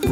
大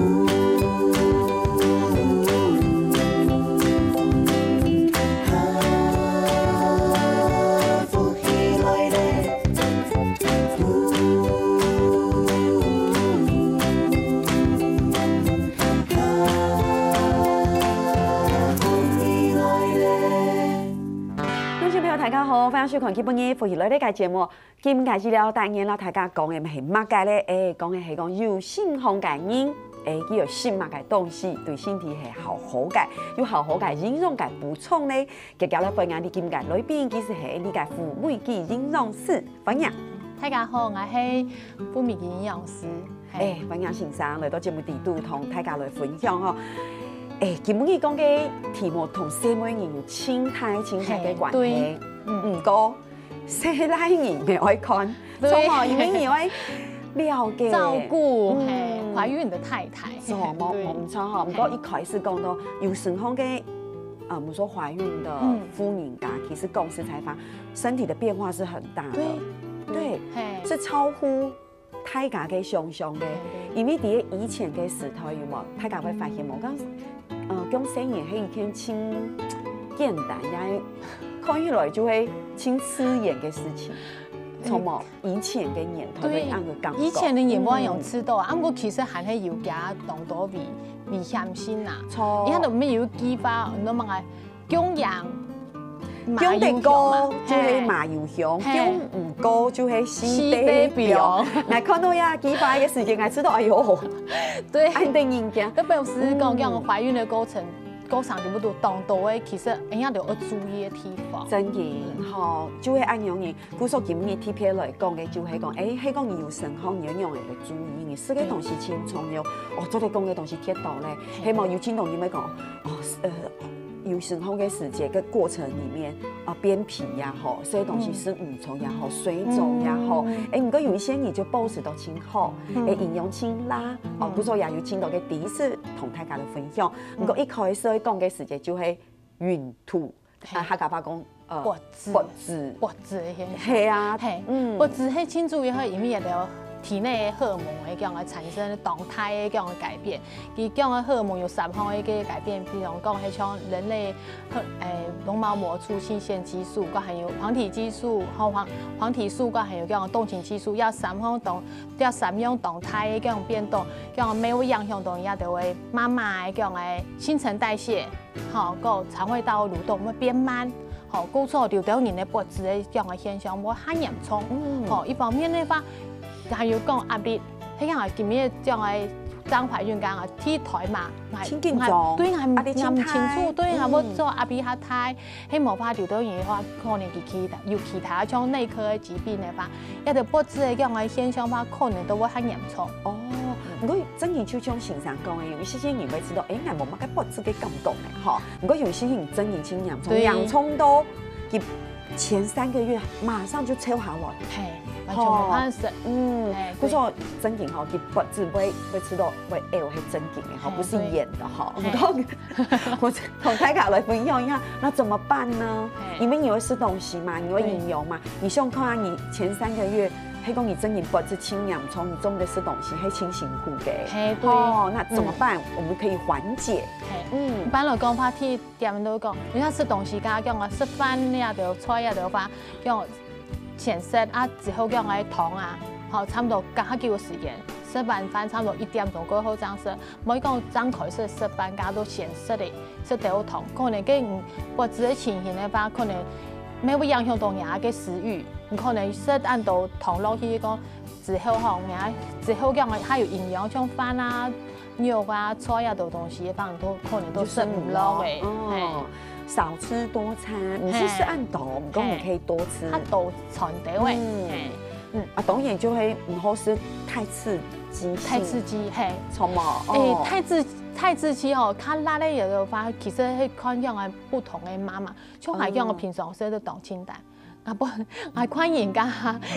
家好，欢迎收看今日福喜来的个节目。今日资料当然啦，大家讲的是乜嘅咧？讲的是讲有信仰嘅人，佢有信乜嘅东西，对身体系好好嘅，有好好嘅营养嘅补充咧。今日咧分享啲今日裏邊其實係呢個婦美嘅營養師分享。大家好，我係婦美嘅營養師。分享先生嚟到節目地度同大家來分享哦。今日講嘅題目同社會人有親太嘅關係。唔過，細拉人嘅愛看，錯因為你愛了解照顧懷孕的太太。錯冇錯哈。唔過一開始講到有身康嘅我們說懷孕的婦人家，其實公司採訪身體的變化是很大的，對，是超乎大家嘅想象嘅。因為喺以前嘅時代有冇，大家會發現冇講講生意係一件輕簡單也。看起來就會輕刺眼嘅事情，從冇以前嘅年頭嘅那個感覺。以前的眼光用吃到啊，不過其實還係有加當多味鹹鮮呐。錯，而家都沒有激發，你問下薑洋，薑得高就係麻油香，薑唔高就係西地表。嗱，看到呀激發嘅時間，我知道哎呦，對，安定人家。特別是講懷孕的過程。高上點都當到嘅，其實人家都要注意嘅地方。真嘅，吼，就係按樣嘢。古說今日 TPA 來講嘅，就係講，係講你有身康營養嘅注意，你食嘅東西輕重要。昨天講嘅東西鐵道咧，希望有聽懂你咪講，有身康嘅時節嘅過程裡面，變皮也好，這些東西是唔錯也好，水腫也好，唔過有一些你就保持到清好，營養清啦，古說也有聽到嘅第一次同大家嚟分享。唔過一開始講嘅時節就係孕吐，客家話講脖子係啊，脖子係清楚以後，因為也要體內的荷爾蒙會講產生動態的講改變，佢講嘅荷爾蒙有3方嘅改變，比如講係像人類絨毛膜促性腺激素，個還有黃體激素，黃體素個還有講動情激素，要3樣動態嘅講變動，講沒有影響到也就會慢慢講嘅新陳代謝，好個腸胃道蠕動會變慢。好，故此就對人的脖子的這樣的現象會很嚴重。好，一方面的話，還有講壓力，迄個今日這樣的張懷孕講體態嘛，輕緊張，對，係唔清楚，對，係要做壓力較大，迄無法調到人的話，可能有其他像內科的疾病的話，一條脖子的這樣的現象話，可能都會很嚴重。哦，不過真係就像先生講嘅，有一些人會知道，我冇乜嘅脖子嘅感覺嘅，嚇。不過有些人真係清洋蔥，洋蔥都前3個月馬上就抽下來。完全冇辦法。佢說真嘅嗬，佢脖子會知道會係真嘅嗬，不是演的哈。我同大家來分享一下，那怎麼辦呢？因為你會吃東西嘛，你會飲油嘛，你想看下你前3個月，係講你真嘅脖子清洋蔥，你中的吃東西係清辛苦嘅。哦，那怎麼辦？我們可以緩解。一般來講，話啲店都講，你睇吃東西㗎，講食飯你也要菜也要飯，講。前食啊，之後叫我哋糖啊，好差唔多隔下幾個時間，食完飯差唔多1點鐘過後這樣食，唔可以講張開始食飯加到先食的，食到糖，可能嘅脖子嘅情形嘅話，可能沒會影響到人嘅食慾，可能食按到糖落去講之後吼，之後叫我哋還有營養像飯啊、肉啊、菜啊度東西，反正都可能都食唔落嘅。少吃多餐，唔是食按度，唔講唔可以多吃。它度餐的位，當然就係唔好食太刺激，錯嘛？太刺激哦，它辣的有的話，其實係看樣係不同的媽媽，像係樣我平常食得當清淡。我看人家，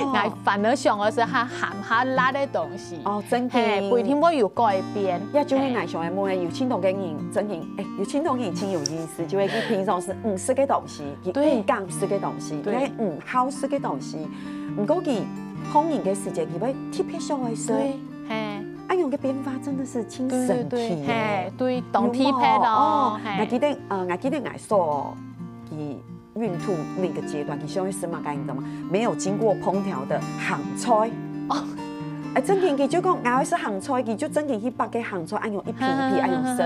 我反而想的是他鹹下辣的東西。真嘅，每天會有改變。一種係上嘅冇有青島嘅人，真嘅，有青島嘅人真有意思，就係佢平常是唔食嘅東西，佢唔敢食嘅東西，佢唔好食嘅東西，唔過佢空閒嘅時間，佢會特別想去食。安用的变化真的是亲身体耶，对，动体配咯。我记得我说，孕吐那个阶段，其实什么概念知道吗？没有经过烹调的鹹菜。哦，整件佢就講，我是鹹菜，佢就整件去把個鹹菜按用一片一片按用色，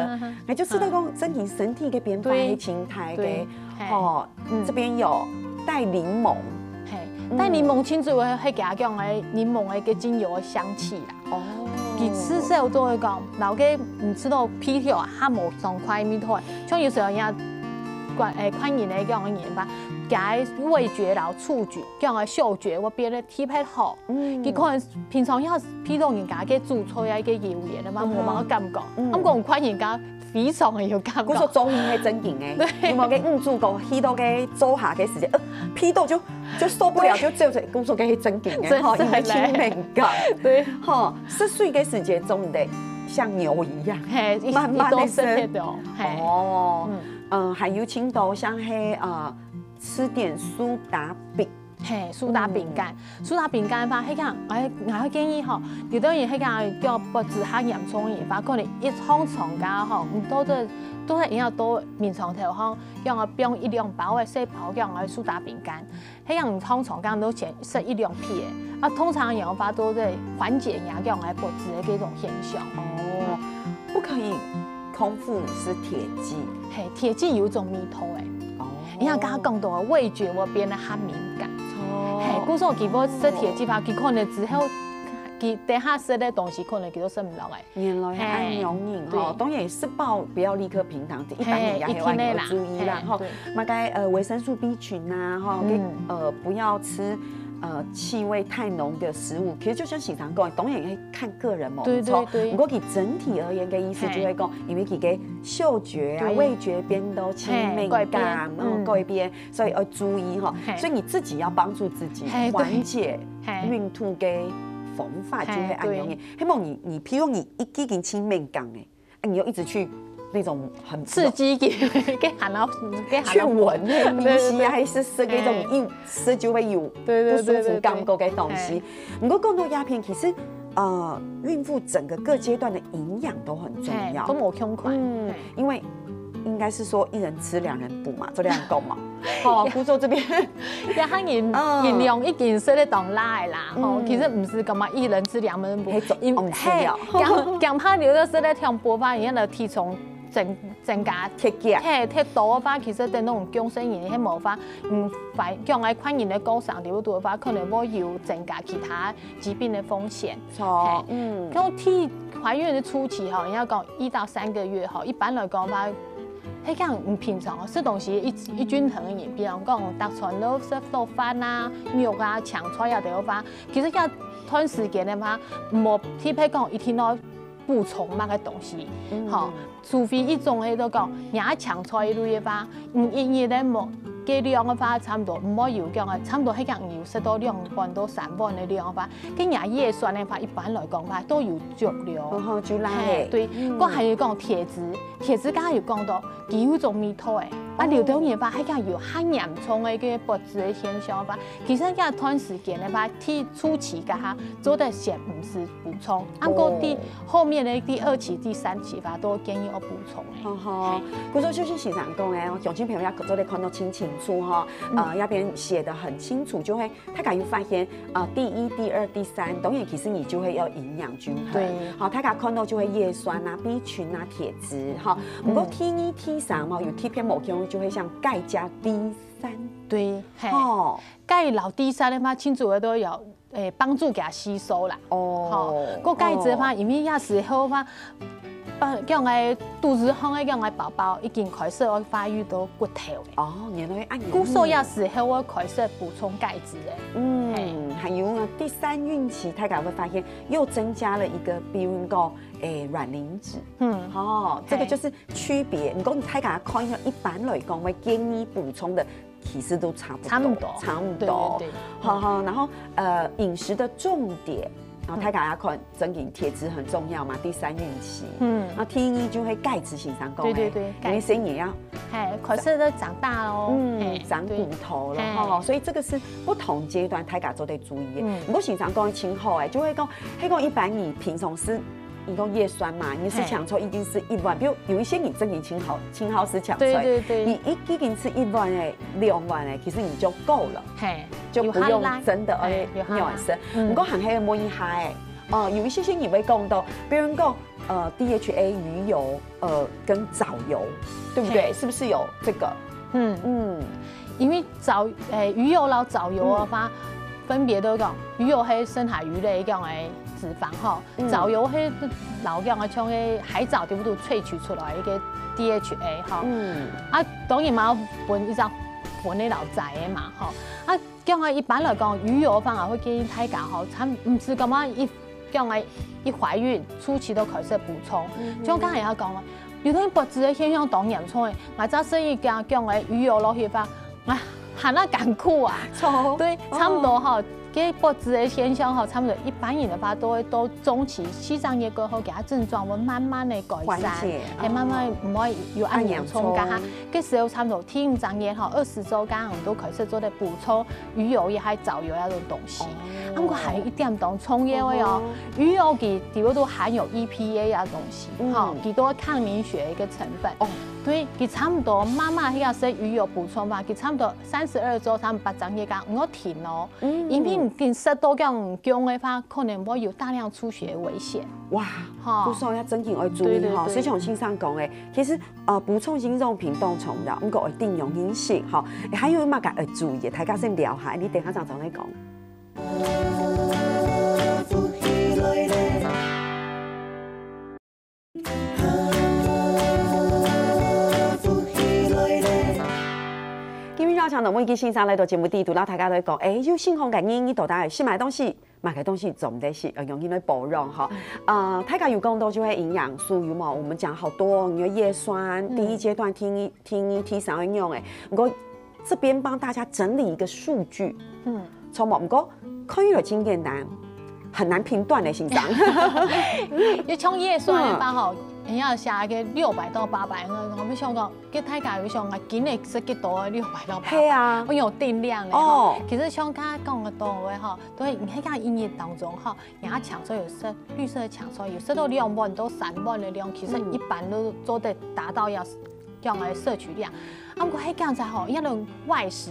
我就知道講整件身體嘅變化係青苔嘅，哦，這邊有帶檸檬。但柠檬清楚會加講嘅檸檬嘅精油嘅香氣啦。哦，佢吃少都會講，然後佢唔吃到皮條啊，還冇爽快米條，像有時候人家款人嘅講嘅研發，加味覺然後觸覺，講嘅嗅覺我變得特別好。佢可能平常要皮條人家嘅煮菜啊嘅油嘢啦嘛，冇乜感覺。咁講款人家非常嘅有感覺。佢說中醫係真勁嘅，因為佢煮過去到嘅做下嘅時間，皮到就受不了，就只有佢說嘅係真勁嘅，哈，因為清敏感，對，哈，濕碎嘅時間中的像牛一樣，慢慢的生，哦，還有青島像係吃點蘇打餅。蘇打餅乾，蘇打餅乾吧，迄個我建議吼，有啲人迄個叫不止較嚴重嘅話，可能一湯廠家吼，唔多都係要多面床頭吼，叫我用一兩包嘅細包叫我蘇打餅乾，迄個唔湯廠家都食一兩片嘅，啊，通常研發都在緩解牙叫我不止嘅這種現象。哦，不可以空腹吃鐵劑，鐵劑有一種味道誒。你看剛剛講到味覺我變得較敏感。古時候佢要食鐵劑吧，佢可能之後佢等下食的東西可能佢都食唔落嘅。原來係安樣型吼，當然吃飽不要立刻平糖，一般人也要注意啦吼。嘛該維生素 B 群啊吼，不要吃氣味太濃的食物。其實就像時常講，當然係看個人冇錯。不過佢整體而言嘅意思就會講，因為佢嘅嗅覺啊、味覺變都輕敏感，改變，所以要注意哈。所以你自己要幫助自己緩解孕吐嘅方法就會安樣嘅。希望你譬如你已經輕敏感誒，你又一直去那種很刺激嘅喊到去聞那東西啊，還是食嗰種食就會有不舒服感覺嘅東西。不過講到鴉片，其實孕婦整個各階段的營養都很重要，都冇空款。因為應該是說一人吃兩人補嘛，做兩夠嘛。哦，福州這邊一行人營養已經食得當拉啦。哦，其實唔是咁啊，一人吃兩人補。講下聊到食得聽播翻，而家就體重增加鐵多翻，其實對那種強身型嘅冇法，反將來款人嘅高上條度嘅話，可能會有增加其他疾病嘅風險。錯，咁懷孕嘅初期哈，人家講1到3個月哈，一般來講話。迄個唔平常，食東西一均衡嘅，比如講搭船都食到飯啊、肉啊、腸菜啊都有飯。其實一段時間嘅話，冇特別講一天要補充乜嘅東西，吼，除非一種喺度講，也腸菜類嘅話，一日咧冇嘅量嘅話，差唔多唔可以有講啊，差唔多迄個要食到2碗到3碗嘅量嘅話，跟也葉酸嘅話，一般來講話都有足量。哦，就拉嘅。對，我還要講鐵質剛剛有講到，佢有一種味道誒。啊，流動嘅話，迄個有較嚴重嘅個不治嘅現象嘅話，其實一段時間嘅話，初期嘅哈做得先唔是補充，啊個後面嘅第2期、第3期話都建議我補充嘅。好，嗰種就是時常講嘅，鄉親朋友要做得看到清楚哈，那邊寫得很清楚，就會他敢有發現第1、第2、第3，當然其實你就會要營養均衡。對，好，他敢看到就會葉酸啊、B 群啊、鐵質哈。不過第2、第3嘛，有特別某種。就會像鈣加 D3，對，哦，鈣老 D3的話，清楚的都有幫助給它吸收啦。哦，個鈣質的話，因為那時候話，叫我肚子痛的叫我寶寶已經開始我發育到骨頭嘅。哦，原來按古時候那時候我開始補充鈣質嘅。還有第3孕期，大家會發現又增加了一個，比如講卵磷脂。這個就是區別。如果大家看一般來講，會建議補充的，其實都差不多。對。然後飲食的重點然后大家看整体铁质很重要嘛，第3孕期，那天一就会钙质形成功，对，因为身也要，可是都长大喽，长骨头了哈，所以这个是不同阶段大家都得注意。不过形成功轻后就会讲，一般你平常是。一共叶酸嘛，你是抢出一定是1碗，比如有一些你真的青蒿是抢出来，你已经吃1碗2碗其实你就够了，就不用真的尿生。不过很黑摸一下有一些你会讲到，别人讲DHA 鱼油跟藻油，对不对？是不是有这个？因为鱼油和藻油的话，分别都讲鱼油是深海鱼类讲的。脂肪哈，藻油迄老讲啊，像迄海藻对不对？萃取出来一个 DHA 哈，当然嘛分一张分的老仔的嘛哈，讲啊一般来讲，鱼油反而会建议大家哈，它唔是咁啊一怀孕初期都可以补充，像刚才也讲啊，有啲脖子的现象当严重的，我早生意讲的鱼油落去法，喊那艰苦啊，对，差不多哈。给脖子的现象哈，差不多一般人的话都会到中期7、3月过后，给他症状会慢慢的改善，还慢慢唔会有按洋葱噶哈。这时候差不多第5、3月哈，20周间我们都开始做的补充鱼油也还藻油那种东西。不过还有一点当重要的哦，鱼油其实都含有 EPA 啊东西，哈，其都抗凝血一个成分。对，佢差不多妈妈迄个是鱼油补充吧，佢差不多32周，差不多8、9月間唔好停哦，因為佢食到咁強嘅話，可能會有大量出血危險。哇，補充要真正要注意哈，所以像先生講嘅，其實補充性用品當重要，唔過一定用飲食哈，還有乜嘅要注意嘅，大家先聊下，你等下就再講。常的每期先生來到節目地，讀到大家都講，要健康嘅人，到底先買東西，買嘅東西做唔得事，要用嚟保養哈。大家有講到就係營養素，有冇？我們講好多，你的葉酸，第一階段T1、T3會用誒。不過這邊幫大家整理一個數據，錯冇？不過看起來真簡單，很難評斷的先生。要從葉酸嘅話吼。你要下個600到800個，我們想講，佢大家有想啊，今日食幾多600到800？係啊，我有定量的吼。其實像剛剛講的多位吼，都係你喺個營業當中吼，人家搶出有色綠色的搶出，有色到2碗到3碗的量，其實一般都做得達到要這樣的攝取量。不過喺剛才吼，一種外食。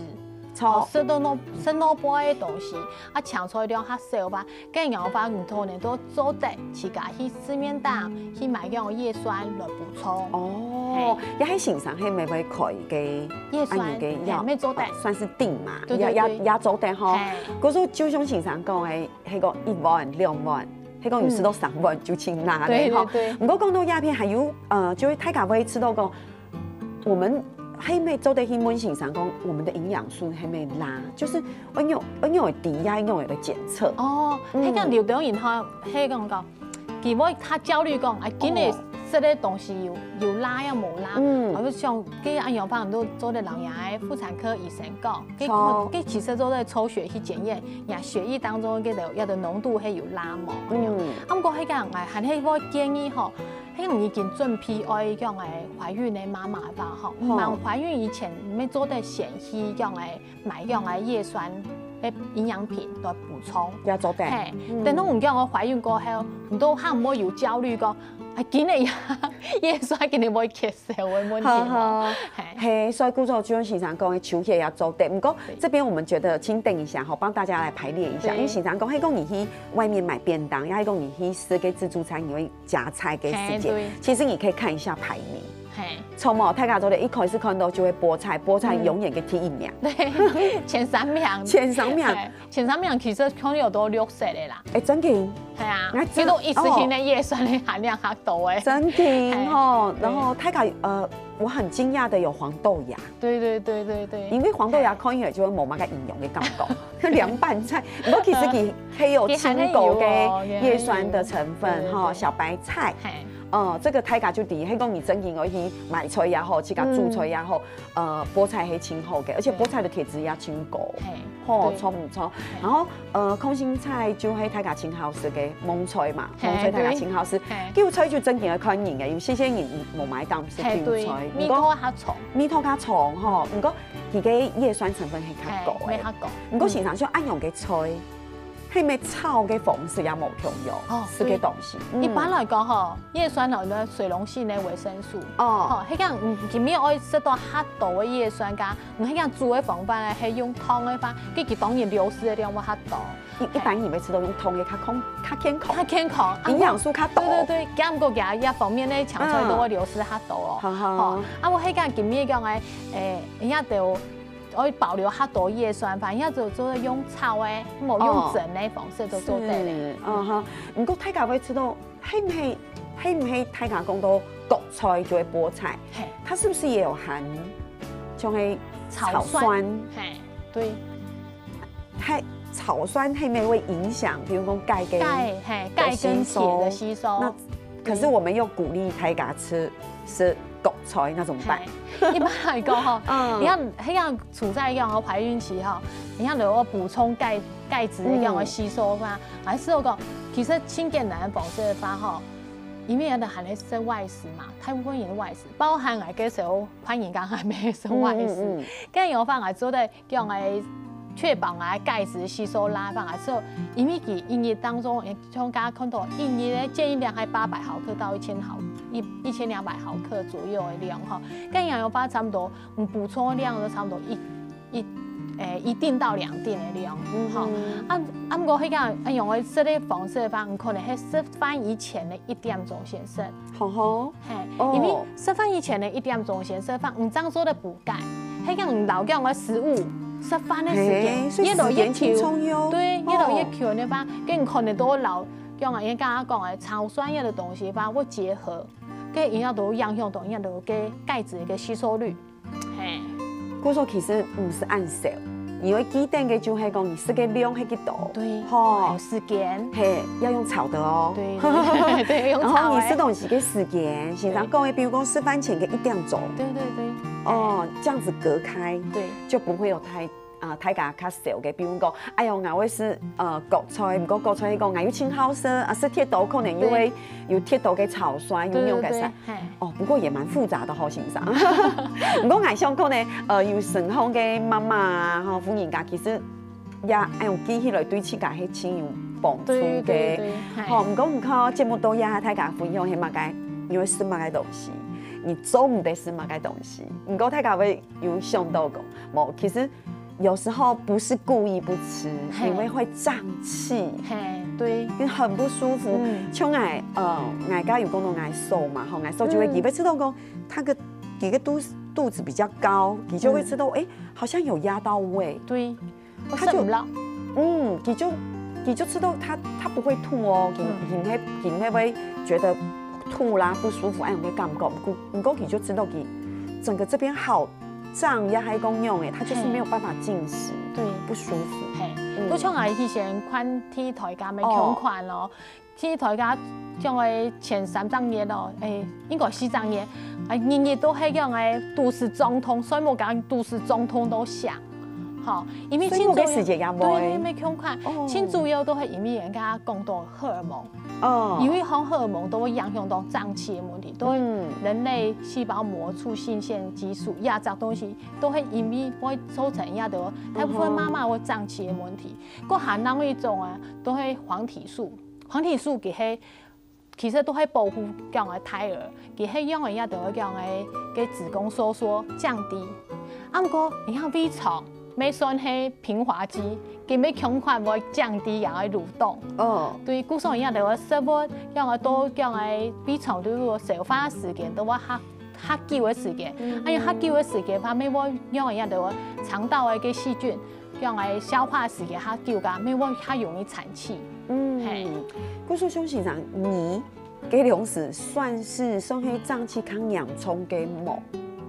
食到波嘅東西，搶出量較少吧。咁樣話唔可能都做得自家去市面檔去買嗰個葉酸來補充。一喺線上係咪會開嘅葉酸嘅藥？咩做得？算是定嘛，也做得吼。嗰種就像線上講嘅，係個1碗2碗，係個有時到3碗就清拿嘅吼。唔過講到鴉片，還有就會大家會知道講，我們。還沒做得去問線上講，我們的營養素還沒拉，就是我有低壓，我有的檢測。迄個劉表人哈，迄個講，佢會他焦慮講，今日食的東西有拉又冇拉，我就像佢按藥房都做的老人嘅婦產科醫生講，佢其實做的抽血去檢驗，呀血液當中嘅有的濃度係有拉冇。不過迄個人係係我建議吼。迄個已經準備愛講誒懷孕的媽媽吧，吼，唔懷孕以前要做得先去講誒買講誒葉酸嘅營養品來補充，要做得。嘿，等到唔講我懷孕過後，唔都嚇唔會有焦慮講，今日葉酸今日會缺少嘅問題嘛？嘿，所以故作就像先生講嘅抽血要做得。不過這邊我們覺得，請等一下，好幫大家來排列一下。因為先生講，迄個你去外面買便當，然後迄個你去吃個自助餐，你會夾菜嘅時間，其實你可以看一下排名。從冇大家做的一開始看到就會菠菜永遠嘅第一名。對，前3名。前3名其實可能有到6色的啦。真嘅。係啊，佢都一次性的葉酸的含量較多誒。真嘅吼，然後大家我很驚訝的有黃豆芽。對。因為黃豆芽看起來就會冇乜嘅營養嘅感覺，涼拌菜。不過其實佢有堅果嘅葉酸的成分，哈，小白菜。这个大家就伫迄讲你整形而去买菜也好，去甲煮菜也好，菠菜是挺好的，而且菠菜的铁质也挺高，吼，错唔错？然后空心菜就係大家挺好食嘅蒙菜嘛，蒙菜大家挺好食，韭菜就整形嘅款型嘅，有些人冇買當食韭菜，米拖較重，米拖較重吼，唔過佢嘅葉酸成分係較高嘅，唔過時常就按用嘅菜。係咪炒嘅方式也冇重要？是個東西。一般來講吼，葉酸係咧水溶性嘅維生素。哦，迄個佢咪愛食到較多嘅葉酸㗎，唔迄個煮嘅方法咧係用湯嘅法，佢當然流失嘅量會較多。一般以為吃到用湯嘅較健康，較健康，營養素較多。對對對，咁個嘅一方面咧，搶出來都會流失較多哦。哦，啊我迄個佢咪講嘅人家就。我保留較多葉酸，反正就做用炒誒，冇用整嘅方式都做得咧。唔過大家會知道，係唔係大家講到國菜就係菠菜，它是不是也有含像係草酸？對。係草酸係咪會影響，比如講鈣跟鐵的吸收？那可是我們又鼓勵大家吃國菜，那怎麼辦？一般來講吼，你看迄樣處在一樣嘅懷孕期吼，你看如果補充鈣質一樣嘅吸收法，還是講其實清潔男方式法吼，裡面有的含的是外食嘛，大部分也是外食，包含我嘅時候歡迎講還沒是外食，跟有法我做的叫我確保我鈣質吸收拉放，還是因為佢一日當中，像大家看到一日咧建議量係800毫克到1200毫克左右的量哈，跟羊油法差不多，補充量都差不多1錠到2錠的量，哈。不過迄個用的食的方式法，可能係食飯以前的1點鐘先食，因為食飯以前的1點鐘先食法，唔當做的補鈣，迄個老講的食物。食飯的時間，一路一條，對，一路一條的話，跟可能都老，講啊，人家講的草酸葉的東西吧，會結合，跟營養都影響到營養都跟鈣質嘅吸收率。嘿，故說其實唔是按時，因為雞蛋嘅就係講你食嘅量係幾多，對，吼，有時間，嘿，要用炒的哦，對，對，用炒。然後你吃東西嘅時間，經常講嘅，比如講吃飯前嘅1點鐘，對對對。哦，這樣子隔開，對，就不會有太家較少嘅，比如講，哎呦，我會是國菜，唔過國菜講，我要清好食，是鐵豆可能因為有鐵豆嘅草酸，有用嘅啥，哦，不過也蠻複雜的好欣賞。唔過我想講呢，有成功嘅媽媽啊，哈，婦人家其實也愛用記起來對自家係挺有幫助嘅。好，唔過節目都也大家分享係乜嘅，因為是乜嘅東西。你做唔得是乜嘅東西，唔過大家會有想到講，冇，其實有時候不是故意不吃，因為會脹氣，對，很不舒服。像我家有講到我瘦嘛，吼，我瘦就會以為知道講，他個幾個肚子比較高，你就會知道，好像有壓到胃，對，他就你就知道他不會吐哦，你會覺得。吐啦不舒服，哎，我感覺，唔過佢就知道佢整個這邊好脹，也係講用誒，他就是沒有辦法進食，對，不舒服。係，都像我以前看體台家咪強款咯，體台家像我前3張嘢咯，應該4張嘢，日日都係叫我肚子脹痛，所以我講肚子脹痛都想。好，因為慶祝對，沒強款，慶祝藥都係因為人家講到荷爾蒙，因為荷爾蒙都會影響到臟器嘅問題，都會人類細胞膜促性腺激素、壓雜東西都會因為會造成一啲大部分媽媽會臟器嘅問題。個含囊一種啊，都係黃體素，黃體素佢係其實都係保護叫我胎兒，佢係讓人家都會叫我嘅子宮收縮降低。不過你看胃腸。沒算係平滑肌，佢咪強化會降低人嘅蠕動。對，故所以人哋話食物，讓我多讓我胃腸都個消化時間都話較久嘅時間，因為較久嘅時間，反咪會讓人哋話腸道嘅個細菌，讓我消化時間較久㗎，咪會較容易產氣。係，故所想先生，你嘅糧食算係臟器抗洋蔥嘅冇？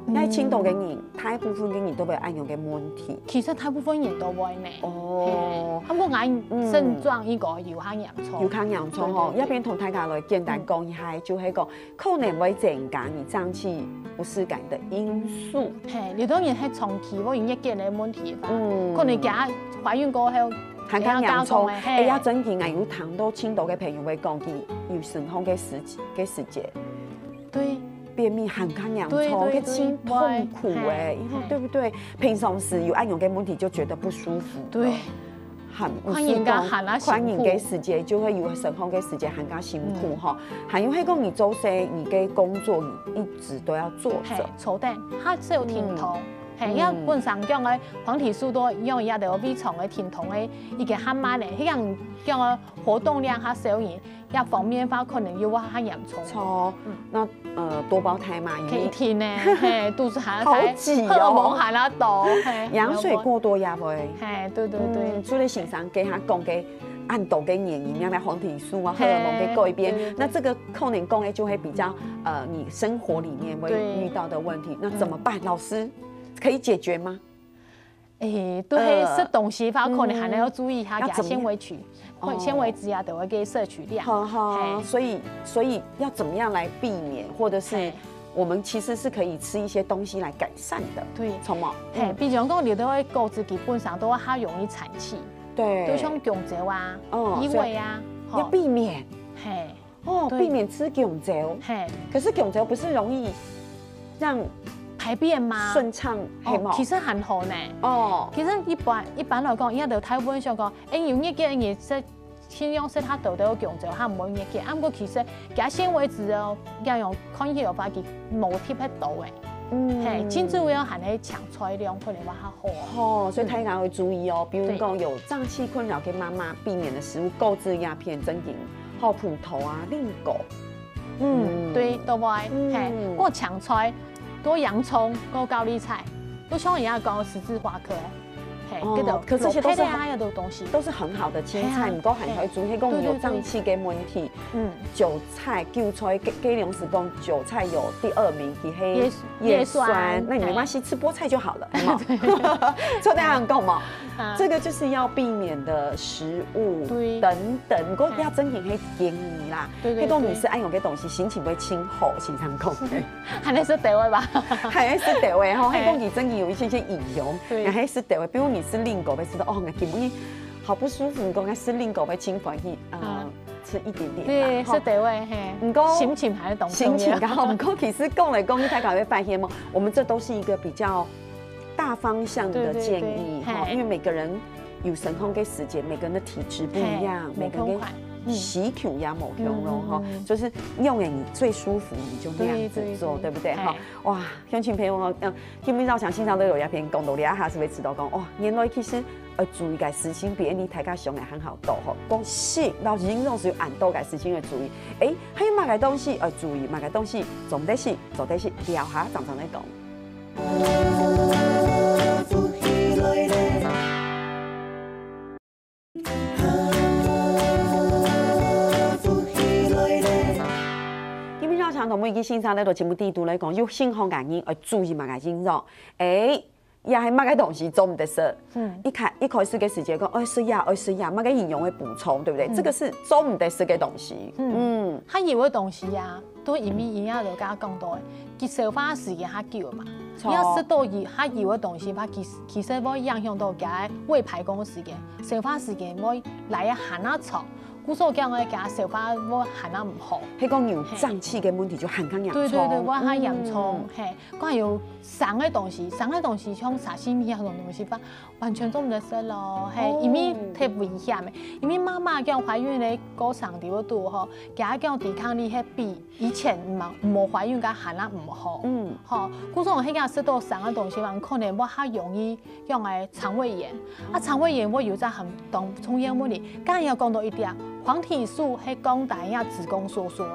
那青岛嘅人，大部分嘅人都會按樣嘅問題。其實大部分人都會呢。哦，不過眼症狀呢個有較嚴重。有較嚴重吼，一邊同大家來簡單講一下，就係講可能會增加你脹氣不適感的因素。係，有啲人係長期或營養嘅問題吧，可能假懷孕過後。很較嚴重，哎呀，真係有談到青島嘅朋友會講佢有生酮嘅時節，對，便秘很較嚴重，佢真痛苦哎，因為對不對？平常時有按樣嘅問題就覺得不舒服，對，很歡迎嘅時節就會有生酮嘅時節很加辛苦哈，還有係講你做些你嘅工作你一直都要坐着，坐定，它是有停痛。係，因為本身講嘅黃體素多，因為也就胃腸嘅疼痛嘅已經較慢咧，迄樣講嘅活動量較少嘢，也方面話可能要較嚴重。錯，那多胞胎嘛，可以聽咧，係肚子喊得好擠哦，荷爾蒙喊得多，羊水過多也會，係，對對對，所以先生給他講嘅按度嘅原因，咩黃體素啊、荷爾蒙嘅改變，那這個可能講嘅就會比較你生活裡面會遇到的問題，那怎麼辦？老師？可以解決嗎？對，食東西話可能還要注意一下，加纖維取，纖維質啊都會給攝取量。所以要怎麼樣來避免，或者是我們其實是可以吃一些東西來改善的。對，什麼？比如講，你都會骨質基本上都會較容易產氣。對，就像香蕉啊、異味啊，要避免。避免吃香蕉。可是香蕉不是容易讓排便嗎？順暢係冇，其實還好呢。其實一般來講，而家就睇本上講，有熱嘅嘢食，先用食下豆豆香蕉，嚇唔會熱嘅。啱過其實加纖維質哦，要用看起來發覺冇貼喺度嘅。親主要含喺長菜量可能話較好。所以大家會注意哦，比如講有脹氣困擾嘅媽媽，避免的食物購置鴉片、真銀、葡萄啊、令狗。對，都會。過長菜。多洋蔥，多高麗菜，都像人家講十字花科，可這些都是東西，都是很好的青菜，唔過還可以做迄個有脹氣嘅問題。韭菜、韭菜，計量是講韭菜有第2名，係葉酸，那你沒關係，吃菠菜就好了，做那樣夠嘛？這個就是要避免的食物等等，不過要真係可以建議啦。迄個你是愛用嘅東西，心情會清好，經常講。還能是地位吧？還是地位哈？迄個你真係有一些引用，也還是地位。比如你是令狗，會知道哦，我根本好不舒服，講係是令狗會清歡喜，吃一點點。對，是地位嘿。唔過心情還是動。心情剛好，唔過其實講來講去，大家會發現嘛，我們這都是一個比較大方向的建議哈，因為每個人有生酮嘅時間，每個人的體質不一樣，每個人嘅喜口也冇用咯哈，就是用你最舒服你就那樣子做，對不對哈？哇，鄉親朋友哦，基本上線上都有一篇講道理啊，下是會知道講哇，原來其實注意嘅事情比你大家想嘅很好多吼，講食老人總是有按多嘅事情要注意，還有乜嘅東西要注意，乜嘅東西做得是聊下常常嚟講。同每個先生咧，到節目地度嚟講，有健康嘅人要注意乜嘅症狀，也係乜嘅東西做唔得食。一開始嘅時間講，食呀，乜嘅營養會補充，對不對？這個是做唔得食嘅東西。他以為東西呀，都因為營養就加更多，佢消化時間較久嘛。要食到他以為東西，其實會影響到佢胃排空嘅時間，消化時間會來一行啊長。古所講嘅假消化我含得唔好，迄個有脹氣嘅問題就很加嚴重。對，我係嚴重，係，講有生嘅東西，像沙西米啊嗰種東西吧，完全做唔得食咯，係，因為太危險嘅，因為媽媽講懷孕咧過長條度嗬，假講抵抗力係比以前冇懷孕嘅含得唔好，嗬，古所講迄個食到生嘅東西話，可能我較容易講係腸胃炎，腸胃炎我有隻很重要問題，剛才有講到一點。黃體素係降大呀子宮收縮，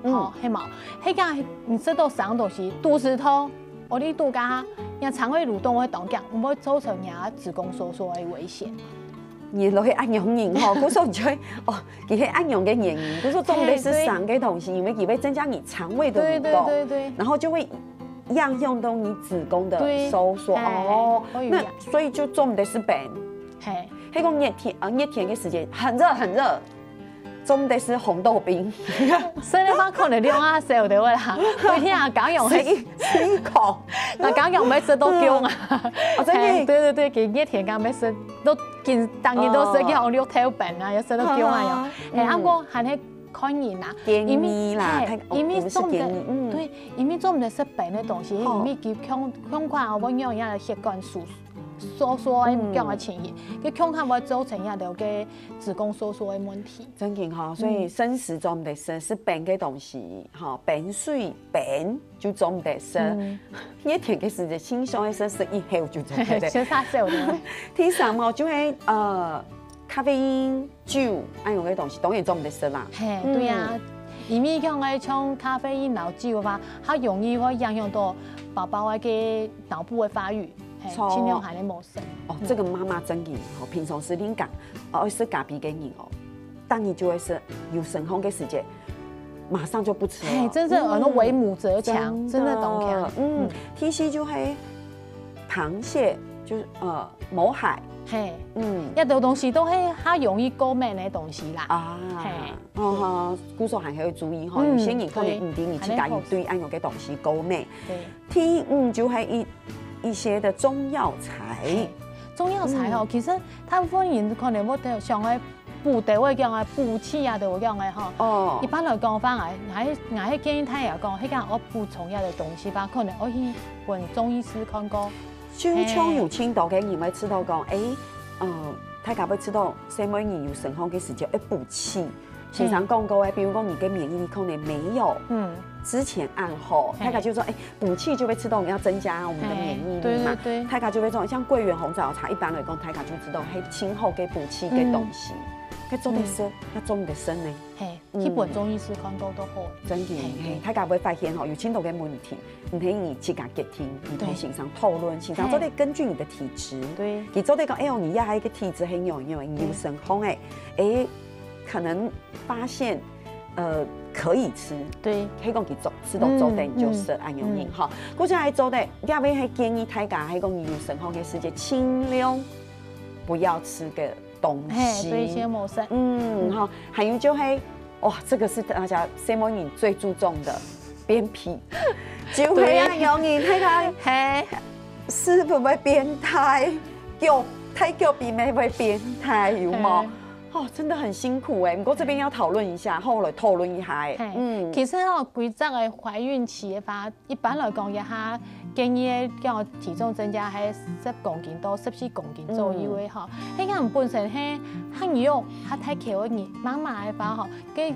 係冇，係講你食到生東西，肚子痛，我哋肚家，呀腸胃蠕動會凍結，唔會造成呀子宮收縮嘅危險。原來係按樣型吼，嗰時候就佢係按樣嘅原因，嗰時候重點是生嘅東西，因為佢會增加你腸胃的蠕動，然後就會样用到你子宫的对收缩哦，那可以呀所以就做唔得是病。嘿，迄个热天的时间很热很热，做唔得是红豆冰，所以你把可能两下笑的话啦，每天啊讲用吃一口，那讲用要吃都姜啊，哦真的，对，给热天讲要吃都见当然都是叫绿头病啊，要吃到姜啊哟，啊我还迄看人啦，建议啦，因为做唔得，嗯，对，因为做唔得是病的东西，因为佢恐怕我用一下血管收缩的咁嘅情形，佢恐怕會造成一條嘅子宮收縮的問題。真嘅哈，所以生食做唔得生是病嘅東西，哈，病水病就做唔得生，熱天嘅時間輕鬆嘅生食以後就做得的。先殺死我哋。第三哦，就係咖啡因、酒，哎用嘅東西當然做唔得生啦。係，對啊。因為講嘅像咖啡因、老酒嘅話，它容易會影響到寶寶嘅腦部嘅發育。盡量還你冇食。哦，這個媽媽真嘅，哦，平常時你講，哦，是咖啡給你哦，當你就會是有生烘嘅時間，馬上就不吃了。真正那為母則強，真的懂強。TC 就係螃蟹，就是某海。嘿，一道東西都係它容易過敏嘅東西啦。啊，古時候還可以注意哈，有些人可能唔定你自己對按有嘅東西過敏。T5就係一些的中藥材，中藥材哦，其實大部分人可能我哋上嘅補地會講嘅補氣啊，就會講嘅哈。哦。一般來講翻嚟，我建議他嚟講，迄個我補充一啲東西吧，可能我去揾中醫師看過。就像有青島嘅人會知道講，大家會知道，什麼人有生烘嘅時間要補氣。經常講過誒，比如講你嘅免疫力可能沒有，之前按後，大家就說，補氣就會知道我們要增加我們的免疫力嘛。對，大家就會做，像桂圓紅棗茶，一般來講，大家就知道係清後嘅補氣嘅東西。佢做得生，要做唔得生呢？係，基本中醫師看過都好。真嘅，大家會發現吼，有青島嘅問題，唔可以自家決定，你同先生討論，先生做得根據你的體質，對，佢做得講，哎你呀一個體質很有生烘可能發現，可以吃，對，迄講佢吃到做得就是按樣型哈。嗰隻係做得，第二位係建議大家喺講有生烘嘅時間，盡量不要吃嘅東西。對，先冇食。哈，還有就係，哇，這個是大家什麼人最注重的便秘，就係按樣型，睇下，是不會變態？太久比沒會變態，有冇？哦，真的很辛苦不過這邊要討論一下，後來討論一下其實規則嘅懷孕期嘅話，一般來講，一下建議叫體重增加係10公斤到14公斤左右嘅嚇。迄個人本身係很肉，他太強嘅媽媽嘅話嚇，佢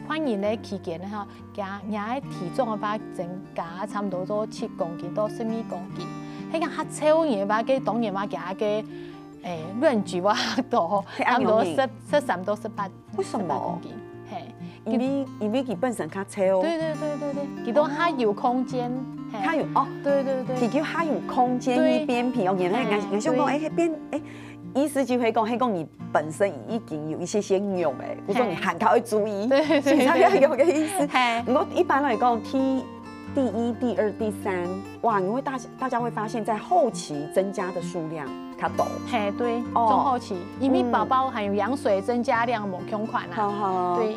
懷孕嘅期間咧嚇，佢嘅體重嘅話增加差唔多到7公斤到12公斤。迄個他超嘅話，佢當然話佢嘅論據話多，差唔多13到18公斤。因為佢本身較超。對，佢都還有空間。它有哦，對，佢叫它有空間去便秘哦。原來我想講意思就係講你本身已經有一些肉我說你還要注意，其實有個意思。我一般來講第1、第2、第3，哇！因為大家會發現，在後期增加的數量較多。對，中後期，因為寶寶還有羊水增加量冇窮款啊。對，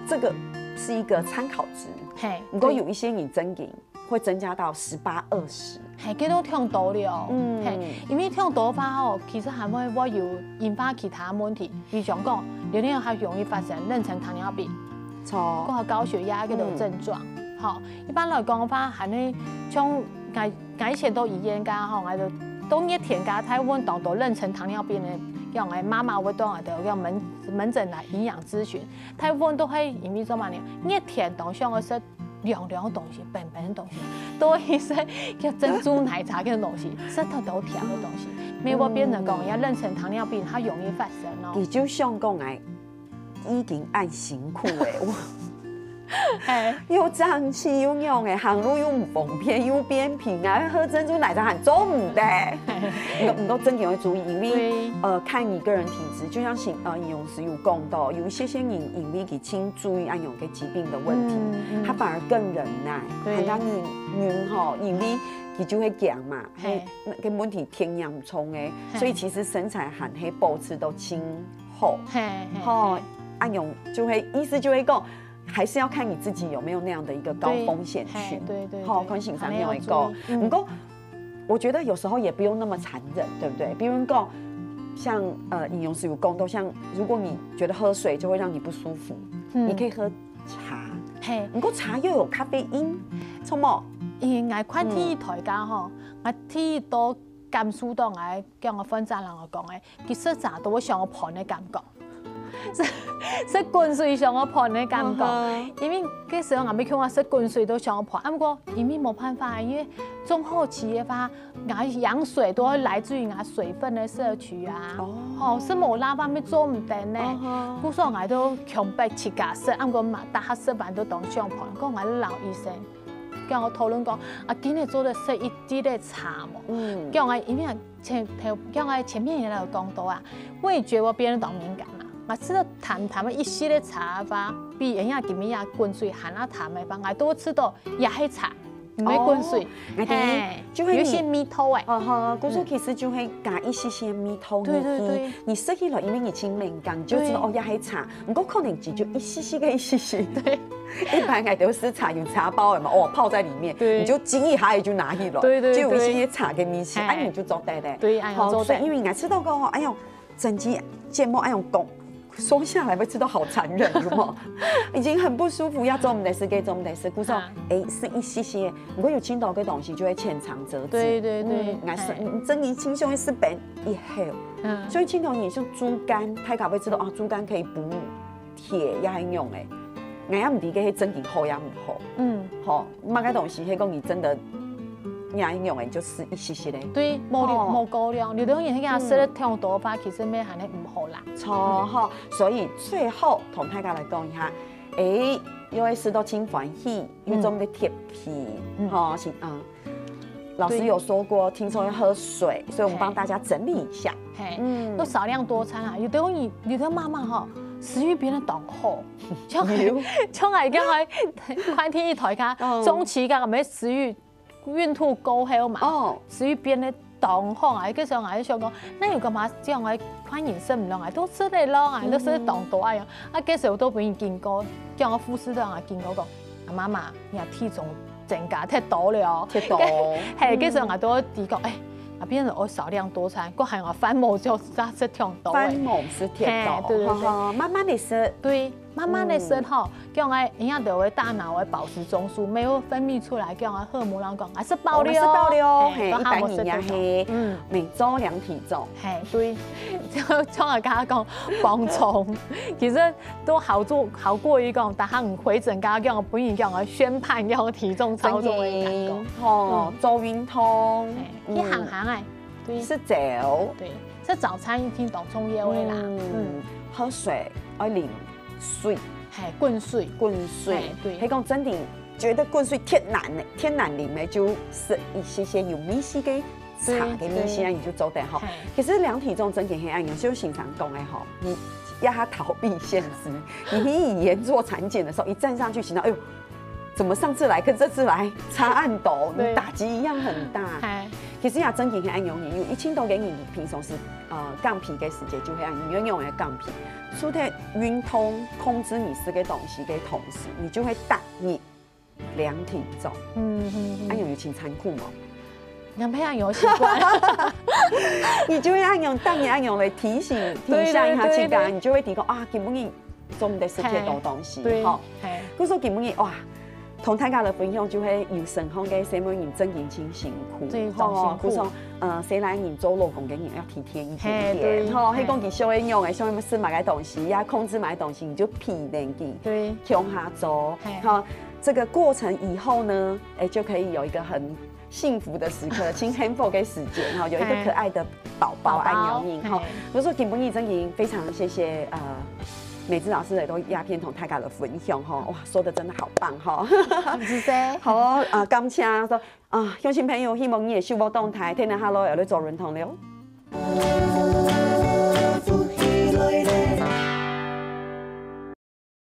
這個是一個參考值。如果有一些你增減，會增加到18、20。佢都聽到了。因為聽到話其實還會有引發其他問題，比如講，有啲人還容易發生妊娠糖尿病。嗰個高血壓嗰種症狀，一般來講話，係你從以前都醫院家吼，就當一天家睇揾到妊娠糖尿病嘅，讓我媽媽會當就讓門診來營養諮詢，睇揾都係因為做乜嘢？一天當上嘅食涼嘅東西、冰嘅東西，多一些叫珍珠奶茶嘅東西，食得到甜嘅東西，咪會變成講有妊娠糖尿病，它容易發生咯。你就想講已經按辛苦又胀气又用诶，行路又唔方便又扁平啊，喝珍珠奶茶很重的。唔过真嘅要注意，因为看你个人体质，就像营养师有讲到，有一些人因为佢请注意按用嘅疾病的问题，他反而更忍耐，很让晕吼，因为佢就会讲嘛，个问题天阳冲诶，所以其实身材含黑保持都轻厚，吼按用就会意思就会讲。还是要看你自己有没有那样的一个高风险群，对，好，可能欣赏有一个，不过我觉得有时候也不用那么残忍，对不对？比如讲，像饮用师有讲到，像如果你觉得喝水就会让你不舒服，你可以喝茶，不过茶又有咖啡因，错么？因为我看天台家吼，我天都感受到我叫我分站人我讲诶，其实茶都会上我盘的感觉。食滾水上我盤的感覺，因為嗰時候我咪叫我食滾水都上我盤，不過因為冇辦法，因為中後期的話，我養水都係來自於我水分的攝取啊，是冇辦法咪做唔定呢。嗰時候我都強迫自家食，不過大學食飯都當上盤，嗰我老醫生叫我討論講，今日做的食一啲的茶喎，叫我因為叫我前面也有講到啊，味覺我變得當敏感嘛。我吃到淡淡的一些的茶吧，比人家前面呀滾水含啊淡的吧，我都吃到也係茶，唔係滾水，就會有些蜜桃誒。嗰時其實就會加一些些蜜桃入去，你食起來因為你清敏感，你就知道哦也係茶，不過可能只就一些些嘅一些些。對，一般我都是茶有茶包嘛，泡在裡面，你就擠一下也就拿去了，就有一些茶嘅米線，你就做得的。對，好，所以因為我吃到過，哎呦，整集節目哎呦講。说下来会知道好残忍，有冇？已经很不舒服，要做唔得事，给做唔得事，故说，是一些些，如果有青岛嘅东西就会浅尝辄止。对，我是真你清胸是本一好，所以青岛也是猪肝，大家会知道啊，猪肝可以补铁，也很用诶。我也唔知嘅，真件好也唔好，好，乜嘅东西，迄讲你真的。也用诶，就是一些些嘞。对，冇高粱，你当然迄个食得太多吧，其實咩係咧唔好啦。錯哈，所以最後同大家來講一下，因為食到清歡喜，有種的鐵皮，老師有說過，聽說要喝水，所以我們幫大家整理一下。都少量多餐啊，有啲媽媽吼。食欲變得當好，像係咁喺看天一台卡，中期㗎咁樣食欲。孕吐過後嘛，食欲變得當好啊！嗰時候我喺想講，那有幹嘛這樣我看飲食唔良啊，都食得咯，都食得當多啊樣。嗰時候都俾人見過，叫我護士都人見過講，媽媽，你體重增加太多了，太多。係嗰時候我都提講，變成我少量多餐，嗰係我翻毛就食挺多。翻毛是挺多，對，慢慢地食。對。慢慢的食吼，叫我影響到我大腦的飽食中樞沒有分泌出來，叫我荷爾蒙講還是爆了，一般人也係每週量體重，對，就我家講磅重，其實都好過於講，但係唔回診家叫我本意叫我宣判叫我體重超重嘅感覺，做運動，一行誒，對，是走，對，食早餐一天當重要嘅啦，喝水要啉。水，滾水，對，係講真的，覺得滾水天然啉的，就是一些些有米絲嘅茶嘅米絲啊，你就做得好。其實量體重真嘅係按有時候經常講嘅吼，你要他逃避現實，你以前做產檢的時候，一站上去，想到哎呦，怎麼上次來跟這次來差按斗，你打擊一樣很大。其實也真嘅係按用你，一千多嘅你平常時降皮嘅時間就會按你用嘅降皮。除了運動控制你食嘅東西嘅同時，你就會帶你量體重。按用有挺殘酷嘛？我培養有習慣，你就會按用當你按用嚟提醒一下自己，你就會提供啊，根本你做唔得食太多東西，好。佢說根本你哇。同大家的分享就會有健康嘅什麼人真年輕辛苦，佢說誰來人做老公嘅人要體貼一點點，佢講佢小嘅用嘅，像吃買嘅東西呀，控制買嘅東西，你就批定佢，向下做，這個過程以後呢，就可以有一個很幸福的時刻，親幸福嘅時間，有一個可愛的寶寶安有你，我說根本你真嘅非常謝謝美智老师嚟到鸦片同大家的分享哈，哇，说的真的好棒哈。谢谢。好感谢说乡亲朋友，希望你也收获动态，天天 Hello 又嚟做认同了。